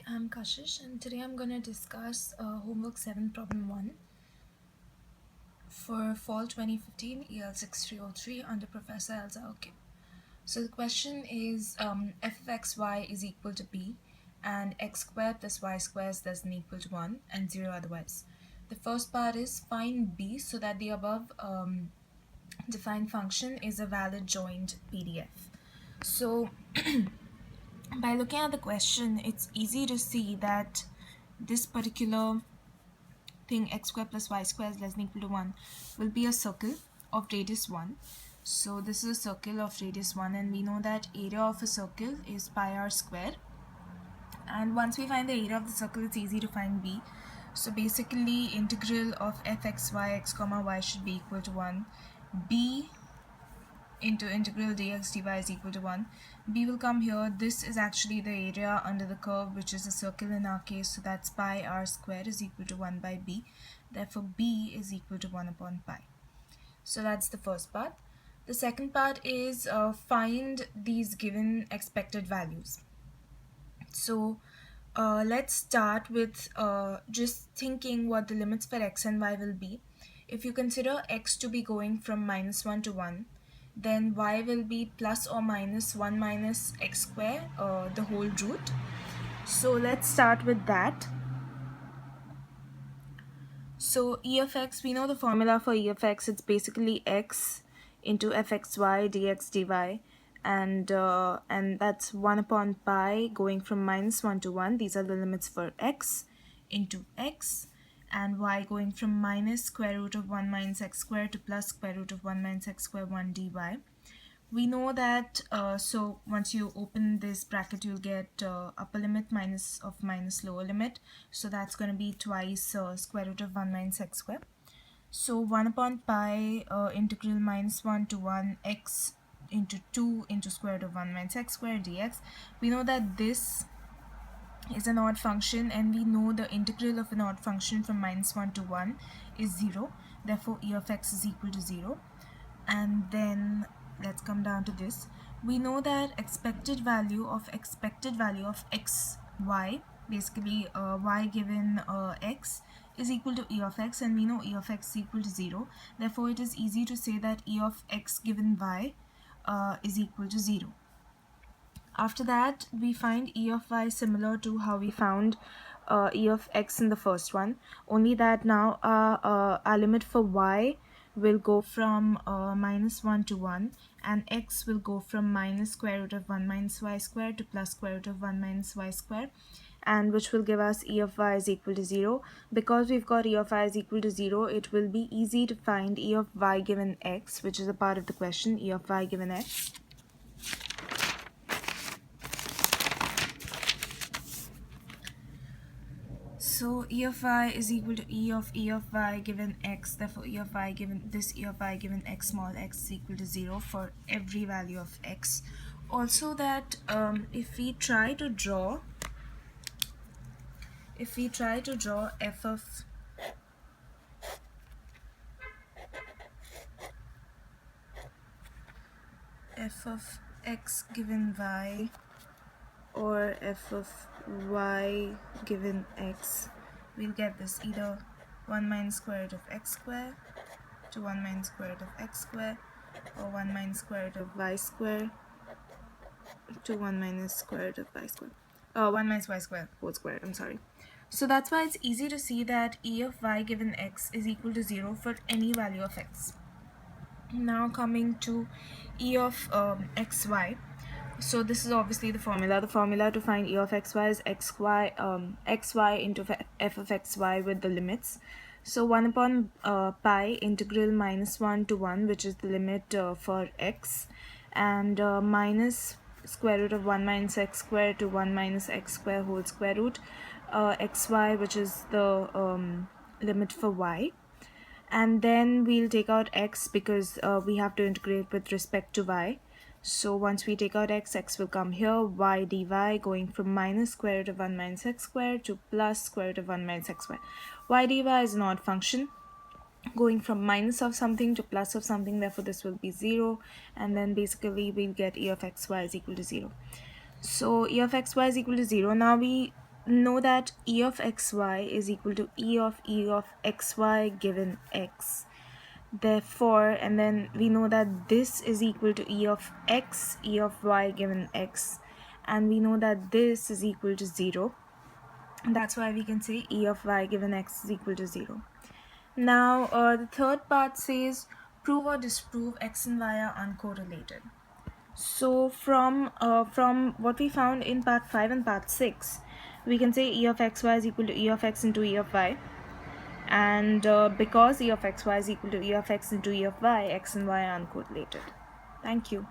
I'm Kashish, and today I'm going to discuss homework 7 problem 1 for fall 2015 EL6303 under Professor Elsa. Okay, so the question is f of xy is equal to b and x squared plus y squared is less than equal to 1 and 0 otherwise. The first part is find b so that the above defined function is a valid joint PDF. So by looking at the question, it's easy to see that this particular thing, x squared plus y squared is less than equal to 1, will be a circle of radius 1. So this is a circle of radius 1, and we know that area of a circle is pi r square. And once we find the area of the circle, it's easy to find b. So basically, integral of fxy x comma y should be equal to 1. b into integral dx dy is equal to 1. B will come here. This is actually the area under the curve, which is a circle in our case, so that's pi r square is equal to 1 by b. Therefore b is equal to 1 upon pi. So that's the first part. The second part is find these given expected values. So let's start with just thinking what the limits for x and y will be. If you consider x to be going from -1 to 1, then y will be plus or minus 1 minus x square, the whole root. So let's start with that. So e of x, we know the formula for e of x. It's basically x into fxy dx dy, and that's 1 upon pi going from -1 to 1. These are the limits for x into x, and y going from minus square root of 1 minus x square to plus square root of 1 minus x square 1 dy. We know that, so once you open this bracket, you'll get upper limit minus of minus lower limit. So that's going to be twice square root of 1 minus x square. So 1 upon pi integral -1 to 1 x into 2 into square root of 1 minus x square dx. We know that this is an odd function, and we know the integral of an odd function from -1 to 1 is 0. Therefore e of x is equal to 0. And then let's come down to this. We know that expected value of x y, basically y given x, is equal to e of x, and we know e of x is equal to 0. Therefore it is easy to say that e of x given y is equal to 0. After that, we find e of y similar to how we found e of x in the first one, only that now our limit for y will go from -1 to 1, and x will go from minus square root of 1 minus y square to plus square root of 1 minus y square, and which will give us e of y is equal to 0. Because we've got e of y is equal to 0, it will be easy to find e of y given x, which is a part of the question, e of y given x. So e of y is equal to e of y given x. Therefore e of y given x small x is equal to 0 for every value of x. Also that if we try to draw f of x given y, or f of y given x, we'll get this either 1 minus square root of x square to 1 minus square root of x square, or 1 minus square root of y square to 1 minus square root of y square, 1 minus y square whole squared, I'm sorry. So that's why it's easy to see that e of y given x is equal to 0 for any value of x. Now coming to e of xy. So this is obviously the formula. The formula to find e of xy is xy into f of xy with the limits. So 1 upon pi integral -1 to 1, which is the limit for x, and minus square root of 1 minus x square to 1 minus x square whole square root, xy, which is the limit for y. And then we'll take out x because we have to integrate with respect to y. So once we take out x, x will come here, y dy going from minus square root of 1 minus x square to plus square root of 1 minus x square. Y dy is an odd function going from minus of something to plus of something, therefore this will be 0, and then basically we'll get e of xy is equal to 0. So e of xy is equal to 0. Now we know that E of xy is equal to E of xy given x. Therefore, and then we know that this is equal to E of x, E of y given x, and we know that this is equal to 0. That's why we can say E of y given x is equal to 0. Now, the third part says prove or disprove x and y are uncorrelated. So from what we found in part 5 and part 6, we can say E of xy is equal to E of x into E of y. And because E of xy is equal to E of x into E of y, x and y are uncorrelated. Thank you.